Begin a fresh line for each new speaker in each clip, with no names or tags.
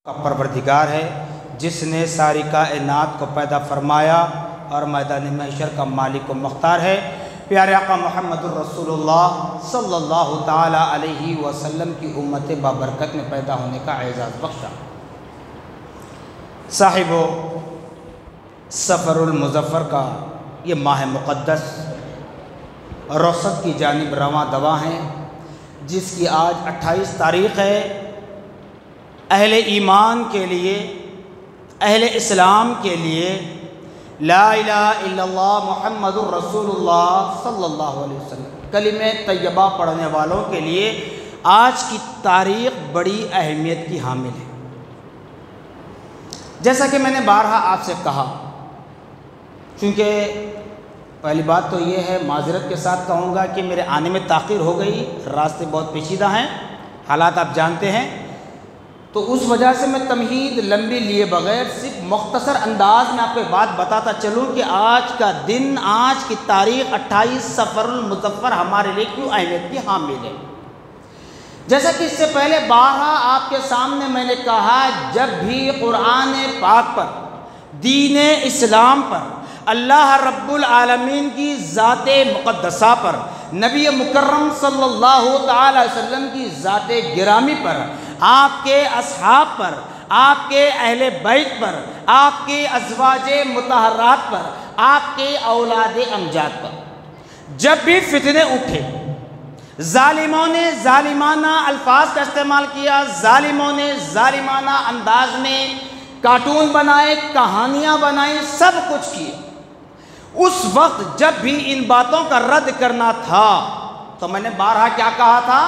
کا پروردگار ہے جس نے ساری کائنات کو پیدا فرمایا اور میدان محشر کا مالک و مختار ہے۔ پیارے آقا محمد الرسول اللہ صلی اللہ تعالی علیہ وسلم کی امت بابرکت میں پیدا ہونے کا اعزاز بخشا۔ صاحب سفر المظفر کا یہ ماہ مقدس رخصت کی جانب رواں دواں ہیں، جس کی آج 28 تاریخ ہے۔ اہل ایمان کے لیے، اہل اسلام کے لیے لا الہ الا اللہ محمد الرسول اللہ صلی اللہ علیہ وسلم کلمہ طیبہ پڑھنے والوں کے لیے آج کی تاریخ بڑی اہمیت کی حامل ہے۔ جیسا کہ میں نے بارہا آپ سے کہا، چونکہ پہلی بات تو یہ ہے، معذرت کے ساتھ کہوں گا کہ میرے آنے میں تاخیر ہو گئی، راستے بہت پیچیدہ ہیں، حالات آپ جانتے ہیں، تو اس وجہ سے میں تمہید لمبی لیے بغیر صرف مختصر انداز میں آپ کو ایک بات بتاتا چلوں کہ آج کا دن، آج کی تاریخ 28 سفر المظفر ہمارے لیے کیوں اہمیت کی حامل ہے۔ جیسا کہ اس سے پہلے بارہا آپ کے سامنے میں نے کہا، جب بھی قرآن پاک پر، دین اسلام پر، اللہ رب العالمین کی ذات مقدسہ پر، نبی مکرم صلی اللہ تعالی وسلم کی ذات گرامی پر، آپ کے اصحاب پر، آپ کے اہل بیت پر، آپ کے ازواج مطہرات پر، آپ کے اولاد امجاد پر جب بھی فتنے اٹھے، ظالموں نے ظالمانہ الفاظ کا استعمال کیا، ظالموں نے ظالمانہ انداز میں کارٹون بنائے، کہانیاں بنائیں، سب کچھ کیے، اس وقت جب بھی ان باتوں کا رد کرنا تھا تو میں نے بارہا کیا کہا تھا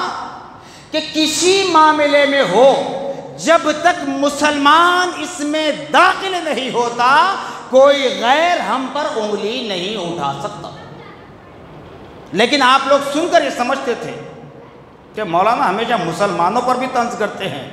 کہ کسی معاملے میں ہو، جب تک مسلمان اس میں داخل نہیں ہوتا، کوئی غیر ہم پر انگلی نہیں اٹھا سکتا۔ لیکن آپ لوگ سن کر یہ سمجھتے تھے کہ مولانا ہمیشہ مسلمانوں پر بھی طنز کرتے ہیں،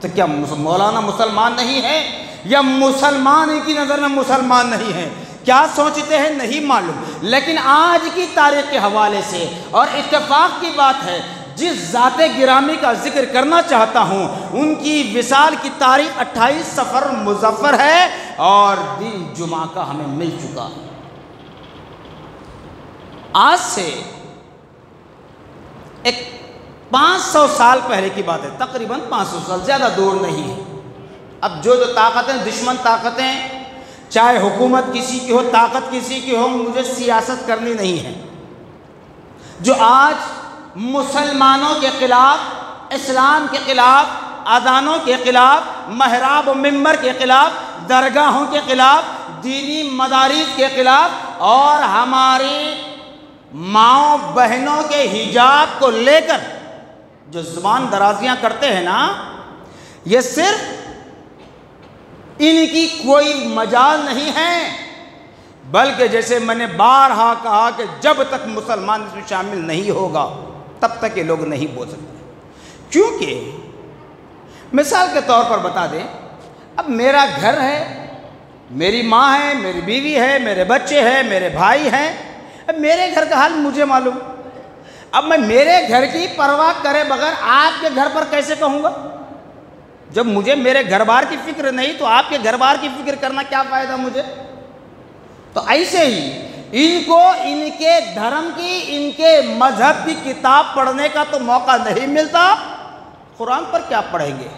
تو کیا مولانا مسلمان نہیں ہے یا مسلمان ان کی نظر میں مسلمان نہیں ہے؟ کیا سوچتے ہیں نہیں معلوم، لیکن آج کی تاریخ کے حوالے سے اور اتفاق کی بات ہے، جس ذات گرامی کا ذکر کرنا چاہتا ہوں ان کی وصال کی تاریخ 28 سفر مظفر ہے اور دن جمعہ کا ہمیں مل چکا ہے۔ آج سے ایک 500 سال پہلے کی بات ہے، تقریباً 500 سال، زیادہ دور نہیں ہے۔ اب جو طاقتیں، دشمن طاقتیں، چاہے حکومت کسی کی ہو، طاقت کسی کی ہو، مجھے سیاست کرنی نہیں ہے، جو آج مسلمانوں کے خلاف، اسلام کے خلاف، اذانوں کے خلاف، محراب و ممبر کے خلاف، درگاہوں کے خلاف، دینی مدارس کے خلاف اور ہماری ماؤں بہنوں کے حجاب کو لے کر جو زبان درازیاں کرتے ہیں نا، یہ صرف ان کی کوئی مجال نہیں ہے، بلکہ جیسے میں نے بارہا کہا کہ جب تک مسلمان اس میں شامل نہیں ہوگا تب تک یہ لوگ نہیں بول سکتے۔ کیونکہ مثال کے طور پر بتا دیں، اب میرا گھر ہے، میری ماں ہے، میری بیوی ہے، میرے بچے ہیں، میرے بھائی ہیں، اب میرے گھر کا حال مجھے معلوم، اب میں میرے گھر کی پرواہ کرے بغیر آپ کے گھر پر کیسے کہوں گا؟ جب مجھے میرے گھر بار کی فکر نہیں تو آپ کے گھر بار کی فکر کرنا کیا فائدہ مجھے؟ تو ایسے ہی ان کو ان کے دھرم کی، ان کے مذہب کی کتاب پڑھنے کا تو موقع نہیں ملتا، قرآن پر کیا پڑھیں گے؟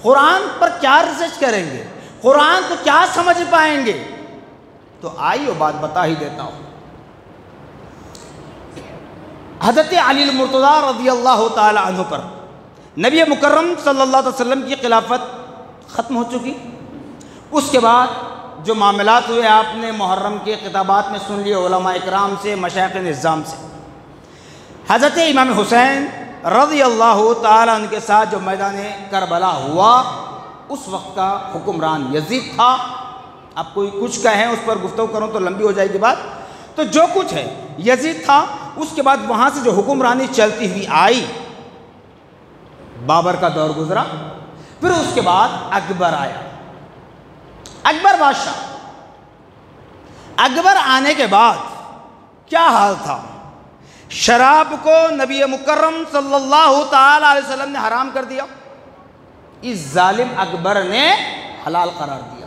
قرآن پر کیا ریسرچ کریں گے؟ قرآن کو کیا سمجھ پائیں گے؟ تو آئیے بات بتا ہی دیتا ہوں۔ حضرت علی المرتضیٰ رضی اللہ تعالی عنہ پر نبی مکرم صلی اللہ علیہ وسلم کی خلافت ختم ہو چکی، اس کے بعد جو معاملات ہوئے آپ نے محرم کے خطابات میں سن لیے، علماء اکرام سے، مشائخ نظام سے۔ حضرت امام حسین رضی اللہ تعالیٰ عنہ کے ساتھ جو میدان کربلا ہوا، اس وقت کا حکمران یزید تھا۔ اب کوئی کچھ کہیں اس پر گفتگو کروں تو لمبی ہو جائے گی بات، تو جو کچھ ہے یزید تھا۔ اس کے بعد وہاں سے جو حکمرانی چلتی ہوئی آئی، بابر کا دور گزرا، پھر اس کے بعد اکبر آیا، اکبر بادشاہ۔ اکبر آنے کے بعد کیا حال تھا؟ شراب کو نبی مکرم صلی اللہ تعالی علیہ وسلم نے حرام کر دیا، اس ظالم اکبر نے حلال قرار دیا۔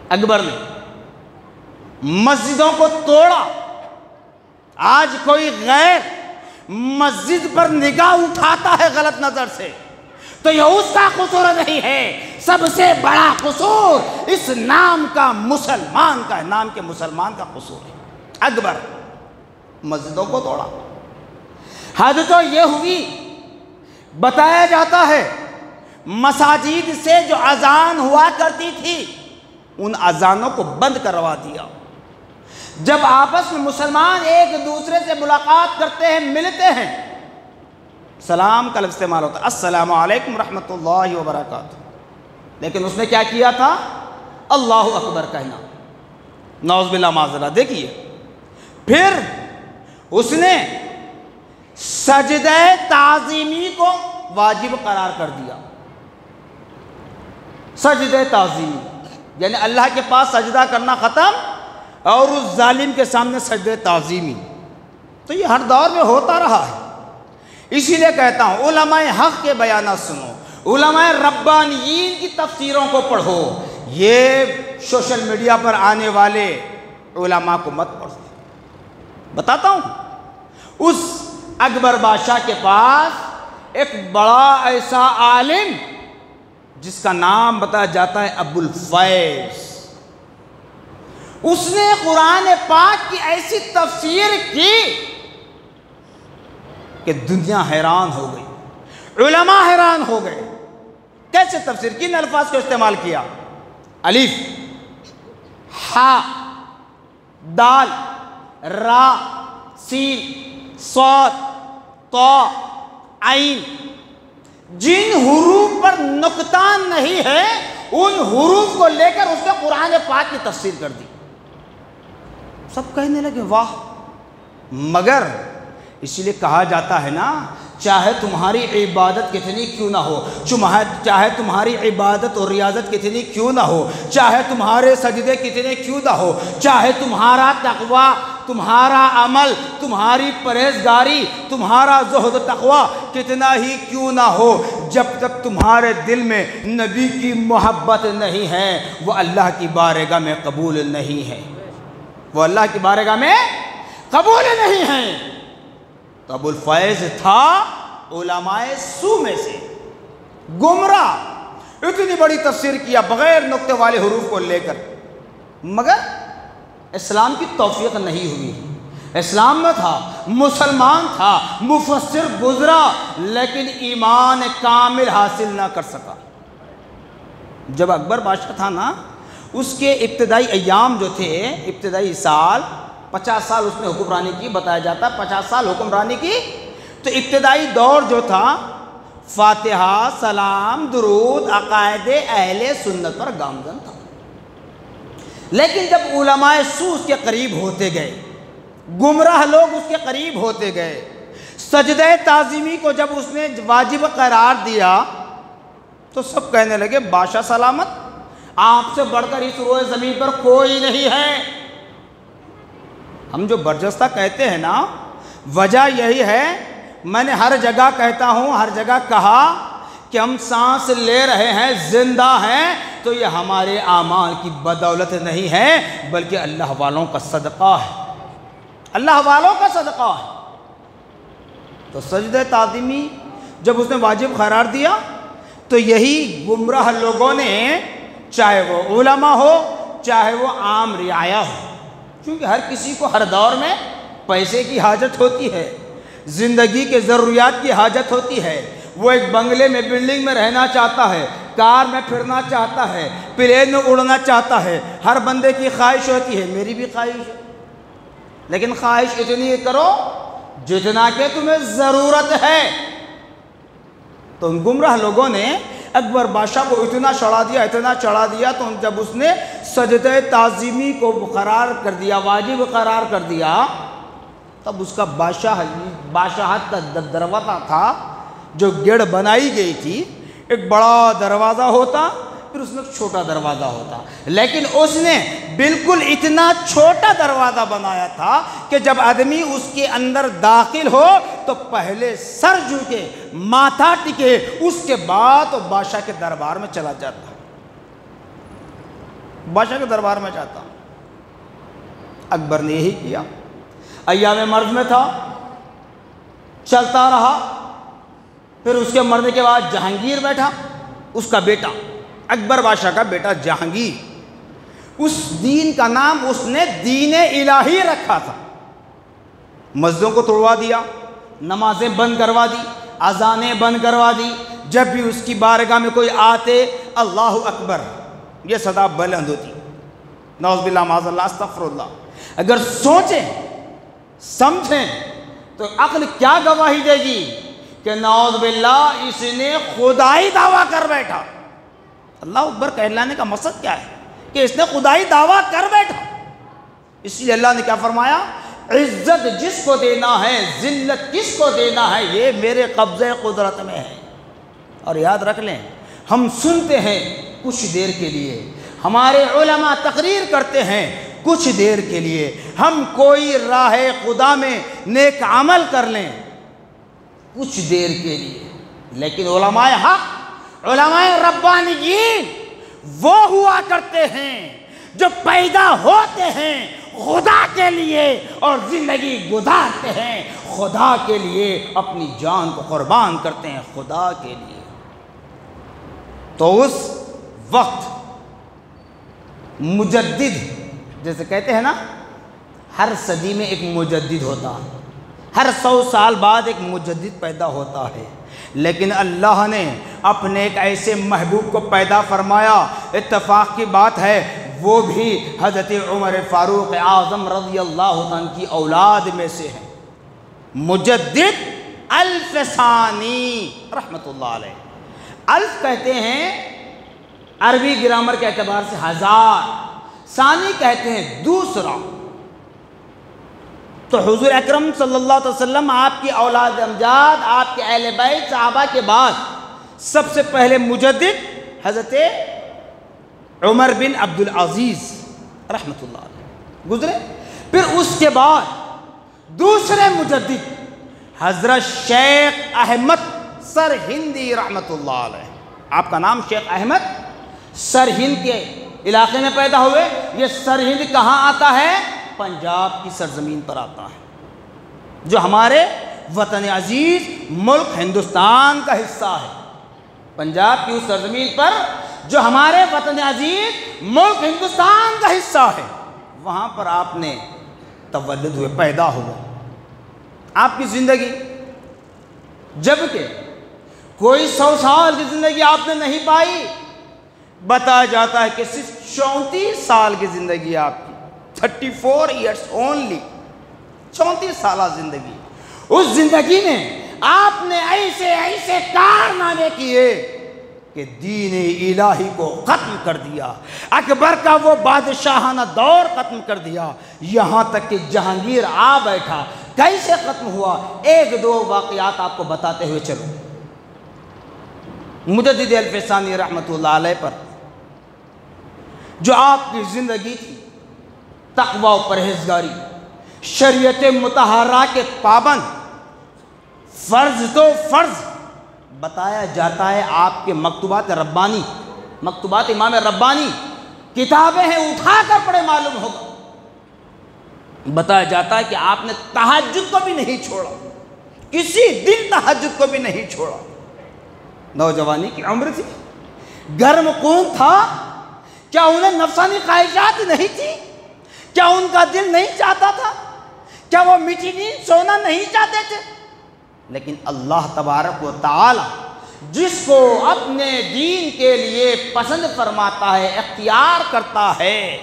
اکبر نے مسجدوں کو توڑا۔ آج کوئی غیر مسجد پر نگاہ اٹھاتا ہے غلط نظر سے تو یہ اس کا قصور نہیں ہے، سب سے بڑا قصور اس نام کا مسلمان کا ہے، نام کے مسلمان کا قصور ہے۔ اکبر مسجدوں کو توڑا۔ حد تو یہ ہوئی، بتایا جاتا ہے مساجد سے جو اذان ہوا کرتی تھی ان اذانوں کو بند کروا دیا۔ جب آپس میں مسلمان ایک دوسرے سے ملاقات کرتے ہیں، ملتے ہیں، سلام کا لفظ استعمال ہوتا ہے، السلام علیکم ورحمۃ اللہ وبرکاتہ، لیکن اس نے کیا کیا تھا؟ اللہ اکبر کہنا، نعوذ باللہ معذرہ۔ دیکھیے پھر اس نے سجدہ تعظیمی کو واجب قرار کر دیا۔ سجدہ تعظیمی یعنی اللہ کے پاس سجدہ کرنا ختم اور اس ظالم کے سامنے سجدہ تعظیمی۔ تو یہ ہر دور میں ہوتا رہا ہے، اسی لیے کہتا ہوں علماء حق کے بیانات سنو، علماء ربانیین کی تفسیروں کو پڑھو، یہ سوشل میڈیا پر آنے والے علماء کو مت پڑھو۔ بتاتا ہوں، اس اکبر بادشاہ کے پاس ایک بڑا ایسا عالم جس کا نام بتایا جاتا ہے ابو الفیض، اس نے قرآن پاک کی ایسی تفسیر کی کہ دنیا حیران ہو گئی، علماء حیران ہو گئے۔ کیسے تفسیر کی؟ ان الفاظ کو استعمال کیا: الف، ہا، دال، را، سین، صاد، طا، عین، جن حروف پر نقطان نہیں ہے ان حروف کو لے کر اس نے قرآن پاک کی تفسیر کر دی۔ سب کہنے لگے واہ، مگر اسی لیے کہا جاتا ہے نا، چاہے تمہاری عبادت کتنی کیوں نہ ہو، چاہے تمہاری عبادت اور ریاضت کتنی کیوں نہ ہو، چاہے تمہارے سجدے کتنے کیوں نہ ہو، چاہے تمہارا تقوی، تمہارا عمل، تمہاری پرہیزگاری، تمہارا زہد و تقوی کتنا ہی کیوں نہ ہو، جب تک تمہارے دل میں نبی کی محبت نہیں ہے وہ اللہ کی بارگاہ میں قبول نہیں ہے، وہ اللہ کی بارگاہ میں قبول نہیں ہے۔ تو ابو الفیض تھا علماء سو میں سے، گمراہ، اتنی بڑی تفسیر کیا بغیر نقطے والے حروف کو لے کر، مگر اسلام کی توفیق نہیں ہوئی۔ اسلام میں تھا، مسلمان تھا، مفسر گزرا، لیکن ایمان کامل حاصل نہ کر سکا۔ جب اکبر بادشاہ تھا نا، اس کے ابتدائی ایام جو تھے، ابتدائی سال 50 سال اس نے حکمرانی کی، بتایا جاتا ہے 50 سال حکمرانی کی۔ تو ابتدائی دور جو تھا فاتحہ، سلام، درود، عقائد اہل سنت پر گامزن تھا، لیکن جب علماء سو اس کے قریب ہوتے گئے، گمراہ لوگ اس کے قریب ہوتے گئے، سجدہ تعظیمی کو جب اس نے واجب قرار دیا تو سب کہنے لگے بادشاہ سلامت، آپ سے بڑھ کر اس روئے زمین پر کوئی نہیں ہے۔ ہم جو برجستہ کہتے ہیں نا، وجہ یہی ہے، میں نے ہر جگہ کہتا ہوں، ہر جگہ کہا کہ ہم سانس لے رہے ہیں، زندہ ہیں، تو یہ ہمارے اعمال کی بدولت نہیں ہے بلکہ اللہ والوں کا صدقہ ہے، اللہ والوں کا صدقہ ہے۔ تو سجدہ تعظیمی جب اس نے واجب قرار دیا تو یہی گمراہ لوگوں نے، چاہے وہ علماء ہو چاہے وہ عام رعایا ہو، کیونکہ ہر کسی کو ہر دور میں پیسے کی حاجت ہوتی ہے، زندگی کے ضروریات کی حاجت ہوتی ہے، وہ ایک بنگلے میں، بلڈنگ میں رہنا چاہتا ہے، کار میں پھرنا چاہتا ہے، پلین میں اڑنا چاہتا ہے، ہر بندے کی خواہش ہوتی ہے، میری بھی خواہش ہے، لیکن خواہش اتنی کرو جتنا کہ تمہیں ضرورت ہے۔ تو ان گمراہ لوگوں نے اکبر بادشاہ کو اتنا چڑھا دیا، تو جب اس نے سجدہ تعظیمی کو قرار کر دیا، واجب قرار کر دیا، تب اس کا بادشاہت کا دروازہ تھا جو گیڑ بنائی گئی تھی، ایک بڑا دروازہ ہوتا، پھر اس میں ایک چھوٹا دروازہ ہوتا، لیکن اس نے بالکل اتنا چھوٹا دروازہ بنایا تھا کہ جب آدمی اس کے اندر داخل ہو تو پہلے سر جھکے، ماتھا ٹکے، اس کے بعد وہ بادشاہ کے دربار میں چلا جاتا، بادشاہ کے دربار میں جاتا۔ اکبر نے یہی کیا، ایام مرض میں تھا، چلتا رہا۔ پھر اس کے مرنے کے بعد جہانگیر بیٹھا، اس کا بیٹا، اکبر بادشاہ کا بیٹا جہانگیر، اس دین کا نام اس نے دین الہی رکھا تھا۔ مسجدوں کو توڑوا دیا، نمازیں بند کروا دی، اذانیں بند کروا دی، جب بھی اس کی بارگاہ میں کوئی آتے اللہ اکبر یہ صدا بلند ہوتی، نعوذ باللہ معاذ اللہ استغفر اللہ۔ اگر سوچیں سمجھیں تو عقل کیا گواہی دے گی کہ نعوذ باللہ اس نے خدائی دعویٰ کر بیٹھا۔ اللہ اکبر کہلانے کا مقصد کیا ہے کہ اس نے خدائی دعویٰ کر بیٹھا۔ اس لیے اللہ نے کیا فرمایا، عزت جس کو دینا ہے، ذلت کس کو دینا ہے، یہ میرے قبضے قدرت میں ہے۔ اور یاد رکھ لیں، ہم سنتے ہیں کچھ دیر کے لیے، ہمارے علماء تقریر کرتے ہیں کچھ دیر کے لیے، ہم کوئی راہ خدا میں نیک عمل کر لیں کچھ دیر کے لیے، لیکن علماء حق، علماء ربانیین وہ ہوا کرتے ہیں جو پیدا ہوتے ہیں خدا کے لیے اور زندگی گزارتے ہیں خدا کے لیے، اپنی جان کو قربان کرتے ہیں خدا کے لیے۔ تو اس وقت مجدد، جیسے کہتے ہیں نا، ہر صدی میں ایک مجدد ہوتا ہے، ہر 100 سال بعد ایک مجدد پیدا ہوتا ہے، لیکن اللہ نے اپنے ایک ایسے محبوب کو پیدا فرمایا، اتفاق کی بات ہے وہ بھی حضرت عمر فاروق اعظم رضی اللہ عنہ کی اولاد میں سے ہے، مجدد الف ثانی رحمت اللہ علیہ۔ الف کہتے ہیں عربی گرامر کے اعتبار سے 1000، ثانی کہتے ہیں دوسرا۔ تو حضور اکرم صلی اللہ علیہ وسلم آپ کی اولاد امجاد، آپ کے اہل بیت صحابہ کے بعد سب سے پہلے مجدد حضرت عمر بن عبدالعزیز رحمت اللہ علیہ گزرے، پھر اس کے بعد دوسرے مجدد حضرت شیخ احمد سرہندی رحمت اللہ علیہ۔ آپ کا نام شیخ احمد، سرہند کے علاقے میں پیدا ہوئے۔ یہ سرہند کہاں آتا ہے؟ پنجاب کی سرزمین پر آتا ہے، جو ہمارے وطن عزیز ملک ہندوستان کا حصہ ہے۔ پنجاب کی اس سرزمین پر جو ہمارے وطن عزیز ملک ہندوستان کا حصہ ہے، وہاں پر آپ نے تولد ہوئے، پیدا ہوئے۔ آپ کی زندگی، جبکہ کوئی 100 سال کی زندگی آپ نے نہیں پائی، بتایا جاتا ہے کہ صرف 34 سال کی زندگی آپ کی، 34 ایئرس اونلی، 34 سالہ زندگی۔ اس زندگی میں آپ نے ایسے ایسے کارنامے کیے کہ دین الہی کو ختم کر دیا، اکبر کا وہ بادشاہانہ دور ختم کر دیا، یہاں تک کہ جہانگیر آ بیٹھا۔ کیسے ختم ہوا؟ ایک دو واقعات آپ کو بتاتے ہوئے چلو۔ مجدد الف ثانی رحمت اللہ علیہ پر جو آپ کی زندگی تھی، تقوی و پرہیزگاری، شریعت مطہرہ کے پابند، فرض تو فرض بتایا جاتا ہے۔ آپ کے مکتوبات ربانی، مکتوبات امام ربانی، کتابیں ہیں، اٹھا کر پڑھے معلوم ہوگا، بتایا جاتا ہے کہ آپ نے تہجد کو بھی نہیں چھوڑا، کسی دن تہجد کو بھی نہیں چھوڑا۔ نوجوانی کی عمر تھی، گرم خون تھا، کیا انہیں نفسانی خواہشات نہیں تھی؟ کیا ان کا دل نہیں چاہتا تھا؟ کیا وہ میٹھی نیند سونا نہیں چاہتے تھے؟ لیکن اللہ تبارک و تعالی جس کو اپنے دین کے لیے پسند فرماتا ہے، اختیار کرتا ہے،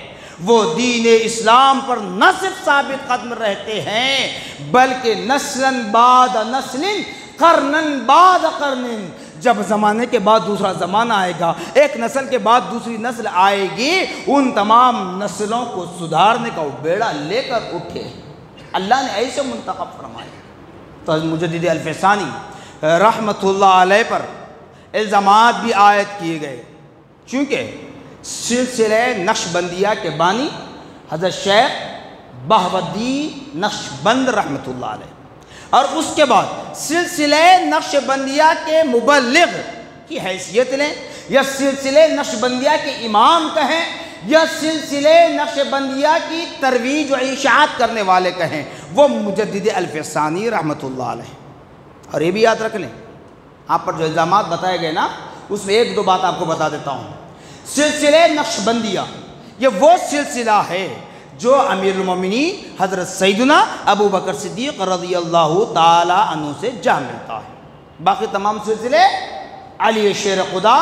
وہ دین اسلام پر نہ صرف ثابت قدم رہتے ہیں بلکہ نسلاً بعد نسل، قرناً بعد قرن، جب زمانے کے بعد دوسرا زمانہ آئے گا، ایک نسل کے بعد دوسری نسل آئے گی، ان تمام نسلوں کو سدھارنے کا وہ بیڑا لے کر اٹھے۔ اللہ نے ایسے منتخب فرمائے۔ تو مجدد الف ثانی رحمت اللہ علیہ پر الزامات بھی عائد کیے گئے، چونکہ سلسلہ نقشبندیہ کے بانی حضرت شیخ بہاؤالدین نقشبند رحمۃ اللہ علیہ، اور اس کے بعد سلسلہ نقشبندیہ کے مبلغ کی حیثیت لیں، یا سلسلہ نقشبندیہ کے امام کہیں، یا سلسلہ نقشبندیہ کی ترویج و اشاعت کرنے والے کہیں، وہ مجدد الف ثانی رحمۃ اللہ علیہ۔ اور یہ بھی یاد رکھ لیں، آپ پر جو الزامات بتائے گئے نا، اس میں ایک دو بات آپ کو بتا دیتا ہوں۔ سلسلہ نقشبندیہ یہ وہ سلسلہ ہے جو امیر المومنین حضرت سیدنا ابو بکر صدیق رضی اللہ تعالی عنہ سے جا ملتا ہے۔ باقی تمام سلسلے علی شیر خدا،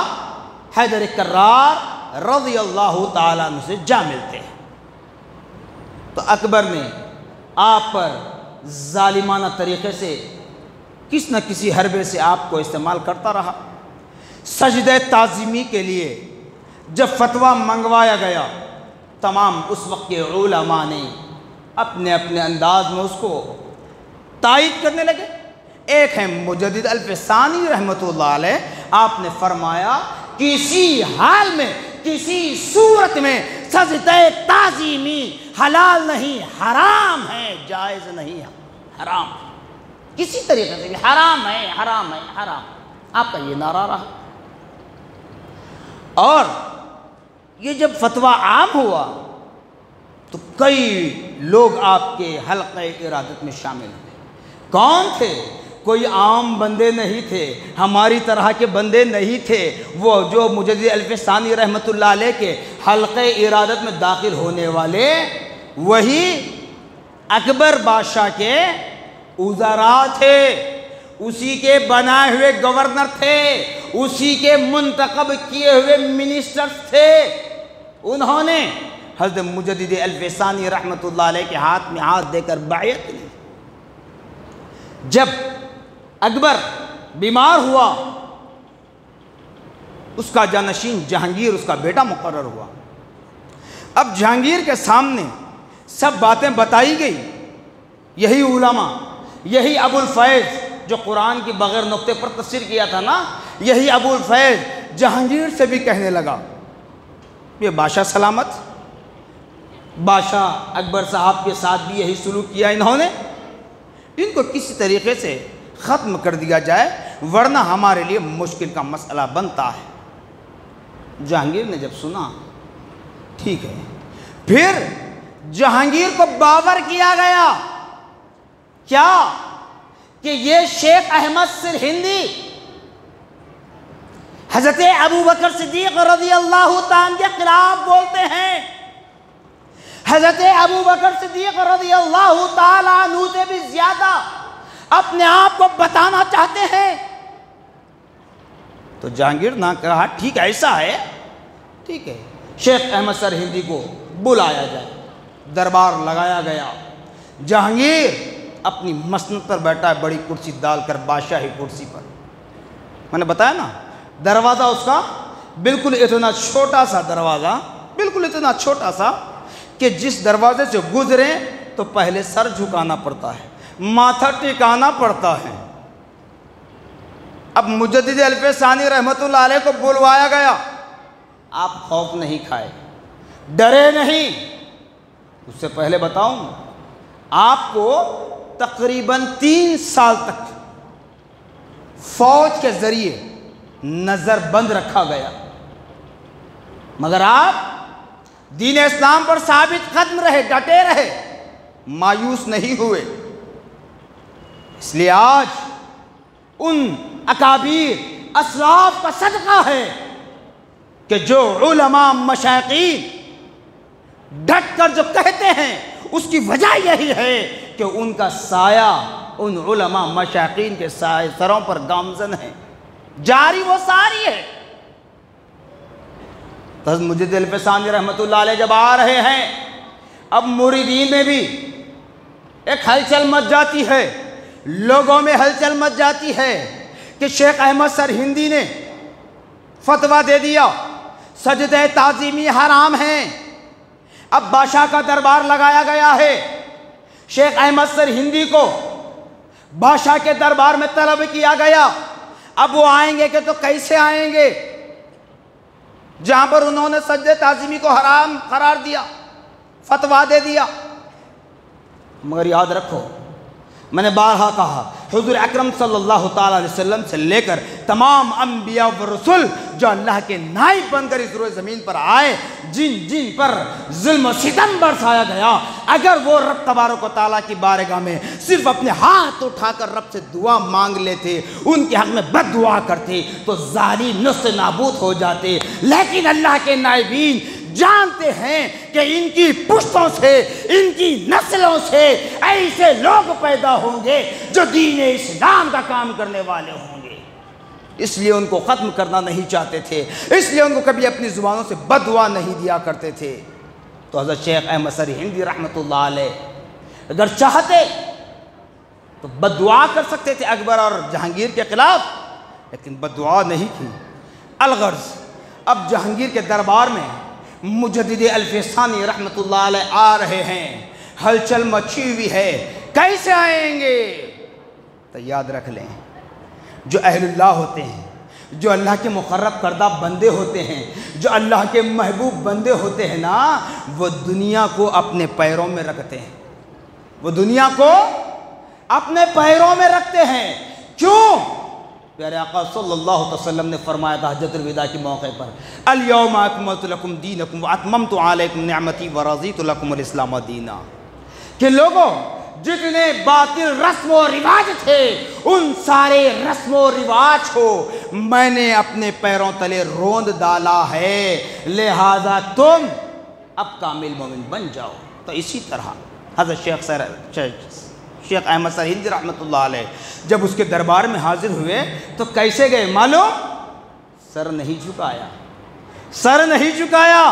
حیدر کرار رضی اللہ تعالی عنہ سے جا ملتے ہیں۔ تو اکبر نے آپ پر ظالمانہ طریقے سے کس نہ کسی حربے سے آپ کو استعمال کرتا رہا۔ سجدہ تعظیمی کے لیے جب فتویٰ منگوایا گیا، تمام اس وقت کے علماء نے اپنے اپنے انداز میں اس کو تائید کرنے لگے۔ ایک ہے مجدد الف ثانی رحمۃ اللہ علیہ، آپ نے فرمایا کسی حال میں، کسی صورت میں سجدہ تعظیمی حلال نہیں، حرام ہے، جائز نہیں ہے، حرام ہے، کسی طریقے سے بھی حرام ہے، حرام ہے، حرام۔ آپ کا یہ نعرہ رہا۔ اور یہ جب فتویٰ عام ہوا تو کئی لوگ آپ کے حلقہ ارادت میں شامل ہوئے۔ کون تھے؟ کوئی عام بندے نہیں تھے، ہماری طرح کے بندے نہیں تھے، وہ جو مجدد الف ثانی رحمۃ اللہ علیہ کے حلقہ ارادت میں داخل ہونے والے وہی اکبر بادشاہ کے وزراء تھے، اسی کے بنائے ہوئے گورنر تھے، اسی کے منتخب کیے ہوئے منسٹرز تھے۔ انہوں نے حضرت مجدد الف ثانی رحمۃ اللہ علیہ کے ہاتھ میں ہاتھ دے کر بیعت لی۔ جب اکبر بیمار ہوا، اس کا جانشین جہانگیر اس کا بیٹا مقرر ہوا۔ اب جہانگیر کے سامنے سب باتیں بتائی گئی۔ یہی علماء، یہی ابو الفیض جو قرآن کی بغیر نقطے پر تفسیر کیا تھا نا، یہی ابو الفیض جہانگیر سے بھی کہنے لگا یہ بادشاہ سلامت، بادشاہ اکبر صاحب کے ساتھ بھی یہی سلوک کیا انہوں نے، ان کو کسی طریقے سے ختم کر دیا جائے ورنہ ہمارے لیے مشکل کا مسئلہ بنتا ہے۔ جہانگیر نے جب سنا ٹھیک ہے، پھر جہانگیر کو باور کیا گیا کیا کہ یہ شیخ احمد سرہندی حضرت ابو بکر صدیق رضی اللہ تعالیٰ کے خلاف بولتے ہیں، حضرت ابو بکر صدیق رضی اللہ تعالیٰ عنہ سے بھی زیادہ اپنے آپ کو بتانا چاہتے ہیں۔ تو جہانگیر نے کہا ٹھیک ایسا ہے، ٹھیک ہے، شیخ احمد سرہندی کو بلایا جائے۔ دربار لگایا گیا۔ جہانگیر اپنی مسند پر بیٹھا ہے، بڑی کرسی ڈال کر، بادشاہی کرسی پر۔ میں نے بتایا نا، دروازہ اس کا بالکل اتنا چھوٹا سا دروازہ، بالکل اتنا چھوٹا سا کہ جس دروازے سے گزریں تو پہلے سر جھکانا پڑتا ہے، ماتھا ٹکانا پڑتا ہے۔ اب مجدد الف ثانی رحمۃ اللہ علیہ کو بلوایا گیا۔ آپ خوف نہیں کھائے، ڈرے نہیں۔ اس سے پہلے بتاؤں، آپ کو تقریباً 3 سال تک فوج کے ذریعے نظر بند رکھا گیا، مگر آپ دین اسلام پر ثابت قدم رہے، ڈٹے رہے، مایوس نہیں ہوئے۔ اس لیے آج ان اکابیر اسلاف کا صدقہ ہے کہ جو علماء مشائخین ڈٹ کر جو کہتے ہیں، اس کی وجہ یہی ہے کہ ان کا سایہ ان علماء مشائخین کے سروں پر گامزن ہے، جاری وہ ساری ہے۔ تو حضرت مجدد الف ثانی رحمۃ اللہ علیہ جب آ رہے ہیں، اب مریدین میں بھی ایک ہلچل مچ جاتی ہے، لوگوں میں ہلچل مچ جاتی ہے کہ شیخ احمد سرہندی نے فتویٰ دے دیا سجدہ تعظیمی حرام ہیں۔ اب بادشاہ کا دربار لگایا گیا ہے، شیخ احمد سرہندی کو بادشاہ کے دربار میں طلب کیا گیا۔ اب وہ آئیں گے کہ تو کیسے آئیں گے؟ جہاں پر انہوں نے سجدہ تعظیمی کو حرام قرار دیا، فتویٰ دے دیا۔ مگر یاد رکھو، میں نے بارہا کہا، حضور اکرم صلی اللہ تعالیٰ علیہ وسلم سے لے کر تمام انبیاء و رسول جو اللہ کے نائب بن کر اس روئے زمین پر آئے، جن جن پر ظلم و ستم برسایا گیا، اگر وہ رب تبارک و تعالیٰ کی بارگاہ میں صرف اپنے ہاتھ اٹھا کر رب سے دعا مانگ لیتے، ان کے حق میں بد دعا کرتے، تو ظالم نست نابود ہو جاتے۔ لیکن اللہ کے نائبین جانتے ہیں کہ ان کی پشتوں سے، ان کی نسلوں سے ایسے لوگ پیدا ہوں گے جو دین اسلام کا کام کرنے والے ہوں گے، اس لیے ان کو ختم کرنا نہیں چاہتے تھے، اس لیے ان کو کبھی اپنی زبانوں سے بد دعا نہیں دیا کرتے تھے۔ تو حضرت شیخ احمد سرہندی رحمۃ اللہ علیہ اگر چاہتے تو بد دعا کر سکتے تھے اکبر اور جہانگیر کے خلاف، لیکن بد دعا نہیں کی۔ الغرض اب جہانگیر کے دربار میں مجدد الف ثانی رحمۃ اللہ علیہ آ رہے ہیں، ہلچل مچی ہوئی ہے، کیسے آئیں گے؟ تو یاد رکھ لیں، جو اہل اللہ ہوتے ہیں، جو اللہ کے مقرب کردہ بندے ہوتے ہیں، جو اللہ کے محبوب بندے ہوتے ہیں نا، وہ دنیا کو اپنے پیروں میں رکھتے ہیں، وہ دنیا کو اپنے پیروں میں رکھتے ہیں۔ کیوں؟ پیارے آقا صلی اللہ علیہ وسلم نے فرمایا تھا حجۃ الوداع کے موقع پر، الیوم اکملت لکم دینکم واتممت علیکم نعمتی ورضیت لکم الاسلام دینا، کہ لوگوں جتنے باطل رسم و رواج تھے ان سارے رسم و رواج کو میں نے اپنے پیروں تلے روند ڈالا ہے، لہذا تم اب کامل مومن بن جاؤ۔ تو اسی طرح حضرت شیخ احمد سرہندی رحمۃ اللہ علیہ جب اس کے دربار میں حاضر ہوئے تو کیسے گئے معلوم؟ سر نہیں جھکایا، سر نہیں جھکایا،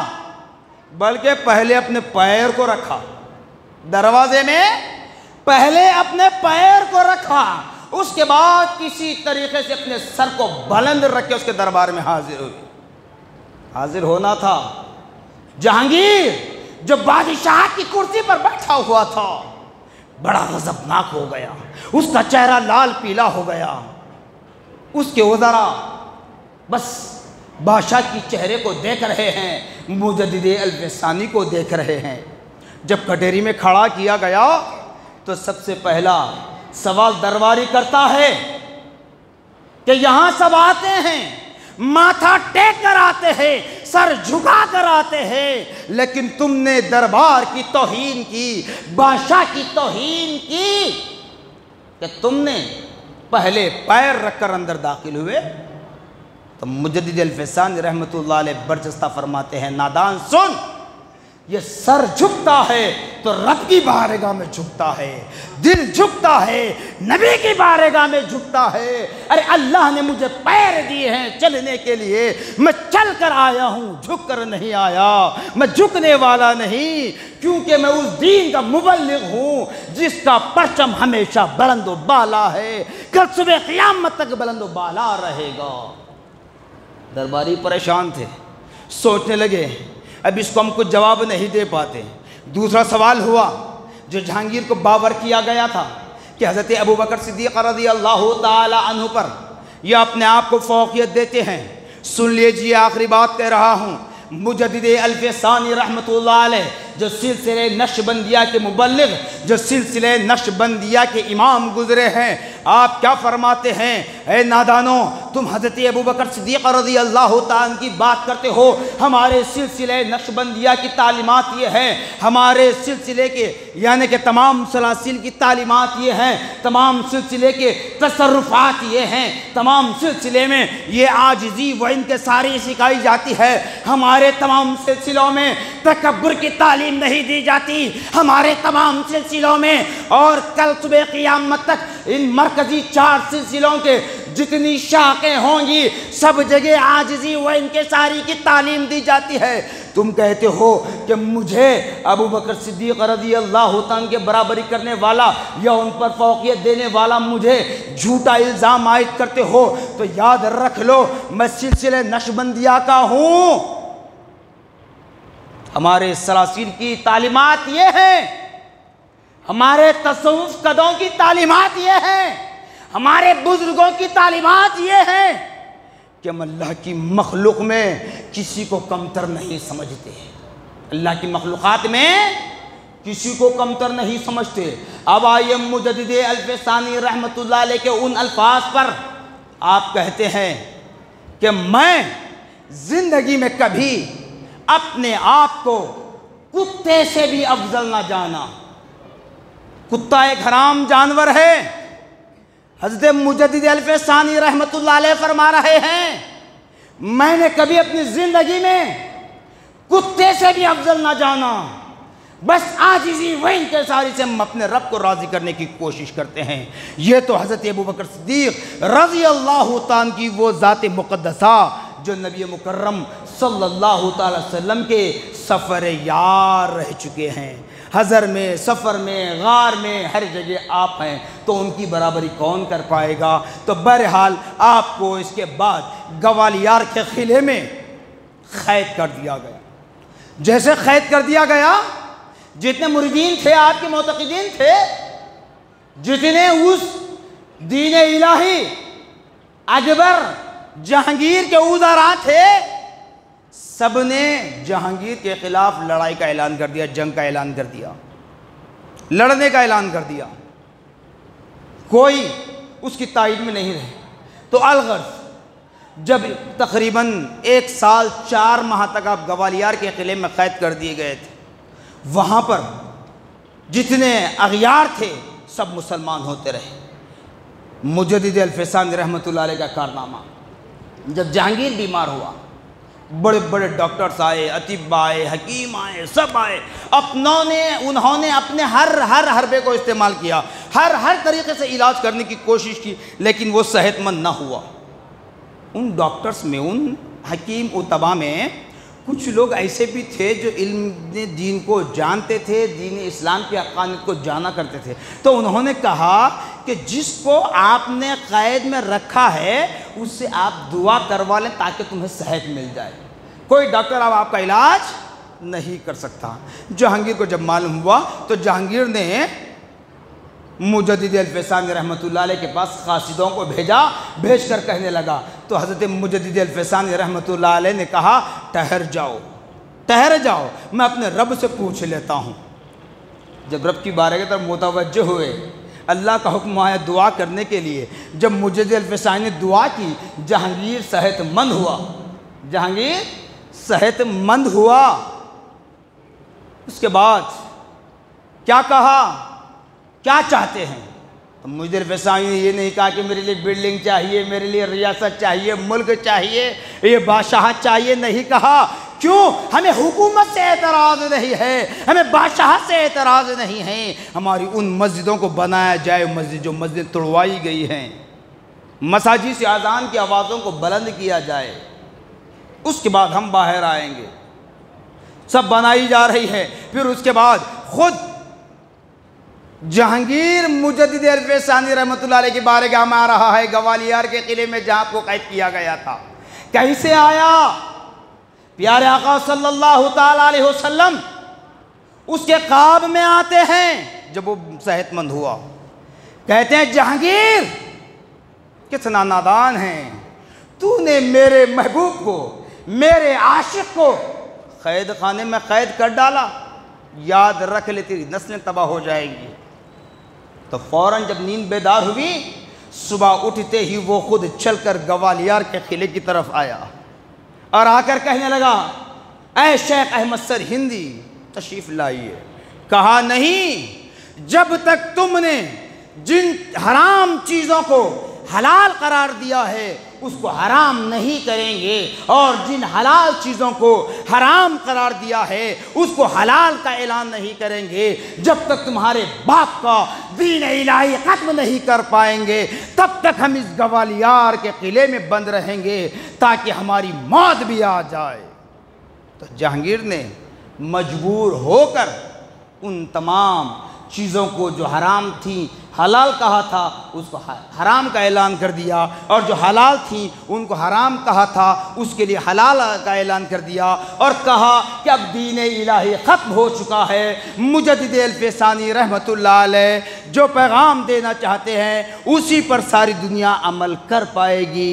بلکہ پہلے اپنے پیر کو رکھا دروازے میں، پہلے اپنے پیر کو رکھا، اس کے بعد کسی طریقے سے اپنے سر کو بلند رکھ کے اس کے دربار میں حاضر ہوئے۔ حاضر ہونا تھا جہانگیر جو بادشاہ کی کرسی پر بیٹھا ہوا تھا، بڑا غضبناک ہو گیا، اس کا چہرہ لال پیلا ہو گیا، اس کے وزراء بس بادشاہ کی چہرے کو دیکھ رہے ہیں، مجدد الف ثانی کو دیکھ رہے ہیں۔ جب کٹہری میں کھڑا کیا گیا تو سب سے پہلا سوال درباری کرتا ہے کہ یہاں سب آتے ہیں، ماتھا ٹیک کر آتے ہیں، سر جھکا کر آتے ہیں، لیکن تم نے دربار کی توہین کی، بادشاہ کی توہین کی، کہ تم نے پہلے پیر رکھ کر اندر داخل ہوئے۔ تو مجدد الف ثانی رحمۃ اللہ علیہ برجستہ فرماتے ہیں، نادان سن، یہ سر جھکتا ہے تو رب کی بارگاہ میں جھکتا ہے، دل جھکتا ہے نبی کی بارگاہ میں جھکتا ہے۔ ارے اللہ نے مجھے پیر دیے ہیں چلنے کے لیے، میں چل کر آیا ہوں، جھک کر نہیں آیا، میں جھکنے والا نہیں، کیونکہ میں اس دین کا مبلغ ہوں جس کا پرچم ہمیشہ بلند و بالا ہے، کل صبح قیامت تک بلند و بالا رہے گا۔ درباری پریشان تھے، سوچنے لگے اب اس کو ہم کچھ جواب نہیں دے پاتے۔ دوسرا سوال ہوا جو جہانگیر کو باور کیا گیا تھا کہ حضرت ابوبکر صدیق رضی اللہ تعالی عنہ پر یہ اپنے آپ کو فوقیت دیتے ہیں۔ سن لیجئے، آخری بات کہہ رہا ہوں، مجدد الف ثانی رحمۃ اللہ علیہ جو سلسلہ نقشبندیہ کے مبلغ، جو سلسلہ نقشبندیہ کے امام گزرے ہیں، آپ کیا فرماتے ہیں؟ اے نادانو، تم حضرت ابوبکر صدیق رضی اللہ تعالیٰ کی بات کرتے ہو، ہمارے سلسلہ نقشبندیہ کی تعلیمات یہ ہیں، ہمارے سلسلے کے یعنی کہ تمام سلاسل کی تعلیمات یہ ہیں، تمام سلسلے کے تصرفات یہ ہیں، تمام سلسلے میں یہ عاجزی و انکساری سکھائی جاتی ہے، ہمارے تمام سلسلوں میں تکبر کی تعلیم نہیں دی جاتی، ہمارے تمام سلسلوں میں، اور کل صبح قیامت تک ان مرکزی 4 سلسلوں کے جتنی شاخیں ہوں گی سب جگہ عاجزی و انکساری کی تعلیم دی جاتی ہے۔ تم کہتے ہو کہ مجھے ابوبکر صدیق رضی اللہ عنہ کے برابری کرنے والا یا ان پر فوقیت دینے والا مجھے جھوٹا الزام عائد کرتے ہو، تو یاد رکھ لو میں سلسلہ نقشبندیہ کا ہوں۔ ہمارے سلاسل کی تعلیمات یہ ہیں، ہمارے تصوف قدوں کی تعلیمات یہ ہیں، ہمارے بزرگوں کی تعلیمات یہ ہیں کہ ہم اللہ کی مخلوق میں کسی کو کمتر نہیں سمجھتے، اللہ کی مخلوقات میں کسی کو کمتر نہیں سمجھتے۔ اب آئیے مجدد الفسانی رحمۃ اللہ علیہ کے ان الفاظ پر آپ کہتے ہیں کہ میں زندگی میں کبھی اپنے آپ کو کتے سے بھی افضل نہ جانا۔ کتا ایک حرام جانور ہے۔ حضرت مجدد الفسانی رحمۃ اللہ علیہ فرما رہے ہیں میں نے کبھی اپنی زندگی میں کتے سے بھی افضل نہ جانا، بس عاجزی و انکساری سے ہم اپنے رب کو راضی کرنے کی کوشش کرتے ہیں۔ یہ تو حضرت ابوبکر صدیق رضی اللہ تعالیٰ کی وہ ذات مقدسہ جو نبی مکرم صلی اللہ تعالی وسلم کے سفر یار رہ چکے ہیں، حضر میں، سفر میں، غار میں، ہر جگہ آپ ہیں، تو ان کی برابری کون کر پائے گا؟ تو بہرحال آپ کو اس کے بعد گوالیار کے قلعے میں قید کر دیا گیا۔ جیسے قید کر دیا گیا، جتنے مریدین تھے، آپ کے معتقدین تھے، جتنے اس دین الہی اکبر جہانگیر کے وزراء تھے، سب نے جہانگیر کے خلاف لڑائی کا اعلان کر دیا، جنگ کا اعلان کر دیا، لڑنے کا اعلان کر دیا۔ کوئی اس کی تائید میں نہیں رہے۔ تو الغرض جب تقریباً 1 سال 4 ماہ تک آپ گوالیار کے قلعے میں قید کر دیے گئے تھے، وہاں پر جتنے اغیار تھے سب مسلمان ہوتے رہے۔ مجدد الفسانی رحمۃ اللہ علیہ کا کارنامہ، جب جہانگیر بیمار ہوا، بڑے بڑے ڈاکٹرز آئے، اطباء آئے، حکیم آئے، سب آئے، انہوں نے اپنے ہر حربے کو استعمال کیا، ہر طریقے سے علاج کرنے کی کوشش کی، لیکن وہ صحت مند نہ ہوا۔ ان ڈاکٹرز میں، ان حکیم اطباء میں کچھ لوگ ایسے بھی تھے جو علم دین کو جانتے تھے، دین اسلام کی حقانیت کو جانا کرتے تھے۔ تو انہوں نے کہا کہ جس کو آپ نے قید میں رکھا ہے اس سے آپ دعا کروا لیں تاکہ تمہیں صحت مل جائے، کوئی ڈاکٹر اب آپ کا علاج نہیں کر سکتا۔ جہانگیر کو جب معلوم ہوا تو جہانگیر نے مجدد الفسانی رحمۃ اللہ علیہ کے پاس قاصدوں کو بھیج کر کہنے لگا، تو حضرت مجدد الفسانی رحمۃ اللہ علیہ نے کہا ٹھہر جاؤ، میں اپنے رب سے پوچھ لیتا ہوں۔ جب رب کی بارگاہ کی طرف متوجہ ہوئے، اللہ کا حکم آیا دعا کرنے کے لیے، جب مجدد الفسانی نے دعا کی، جہانگیر صحت مند ہوا۔ اس کے بعد کیا کہا، کیا چاہتے ہیں؟ تو مجدد الفسانی نے یہ نہیں کہا کہ میرے لیے بلڈنگ چاہیے، میرے لیے ریاست چاہیے، ملک چاہیے، یہ بادشاہت چاہیے، نہیں کہا۔ کیوں؟ ہمیں حکومت سے اعتراض نہیں ہے، ہمیں بادشاہت سے اعتراض نہیں ہے، ہماری ان مسجدوں کو بنایا جائے، جو مسجد توڑوائی گئی ہیں، مساجد سے اذان کی آوازوں کو بلند کیا جائے، اس کے بعد ہم باہر آئیں گے۔ سب بنائی جا رہی ہے۔ پھر اس کے بعد خود جہانگیر مجدد الفسانی رحمۃ اللہ علیہ کی بارگاہ میں آ رہا ہے، گوالیار کے قلعے میں جہاں کو قید کیا گیا تھا۔ کیسے آیا؟ پیارے آقا صلی اللہ تعالی علیہ وسلم اس کے خواب میں آتے ہیں جب وہ صحت مند ہوا، کہتے ہیں جہانگیر کتنا نادان ہے، تو نے میرے محبوب کو، میرے عاشق کو قید خانے میں قید کر ڈالا، یاد رکھ لے تیری نسلیں تباہ ہو جائیں گی۔ تو فوراً جب نیند بیدار ہوئی، صبح اٹھتے ہی وہ خود چل کر گوالیار کے قلعے کی طرف آیا اور آ کر کہنے لگا اے شیخ احمد سرہندی تشریف لائیے۔ کہا نہیں، جب تک تم نے جن حرام چیزوں کو حلال قرار دیا ہے اس کو حرام نہیں کریں گے، اور جن حلال چیزوں کو حرام قرار دیا ہے اس کو حلال کا اعلان نہیں کریں گے، جب تک تمہارے باپ کا دین الہی ختم نہیں کر پائیں گے تب تک ہم اس گوالیار کے قلعے میں بند رہیں گے تاکہ ہماری موت بھی آ جائے۔ تو جہانگیر نے مجبور ہو کر ان تمام چیزوں کو جو حرام تھیں حلال کہا تھا اس کو حرام کا اعلان کر دیا، اور جو حلال تھیں ان کو حرام کہا تھا اس کے لیے حلال کا اعلان کر دیا، اور کہا کہ اب دین الہی ختم ہو چکا ہے۔ مجدد الفسانی رحمۃ اللہ علیہ جو پیغام دینا چاہتے ہیں اسی پر ساری دنیا عمل کر پائے گی۔